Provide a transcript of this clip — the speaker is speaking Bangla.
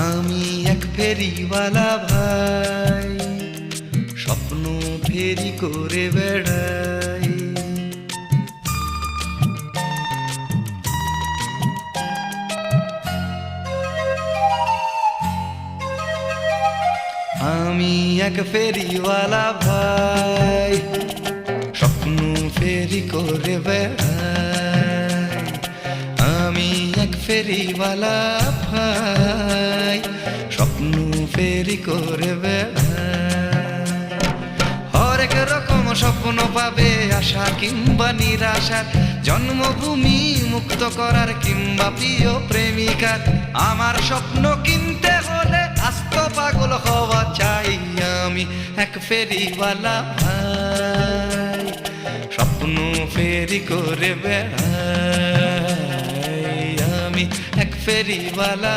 আমি এক ফেরিওয়ালা ভাই, স্বপ্ন ফেরি করে বেড়াই। আমি এক ফেরিওয়ালা ভাই, স্বপ্ন ফেরি করে বেড়াই। আমি এক ফেরিওয়ালা ভাই, স্বপ্ন ফেরি করে বেড়াই। হরেক রকম স্বপ্ন পাবে, আশা কিংবা নিরাশার, জন্মভূমি মুক্ত করার কিংবা প্রিয় প্রেমিকার। আমার স্বপ্ন কিনতে হলে আস্ত পাগল হওয়া চাই। আমি এক ফেরিওয়ালা ভাই, স্বপ্ন ফেরি করে বেড়াই। আমি এক ফেরিওয়ালা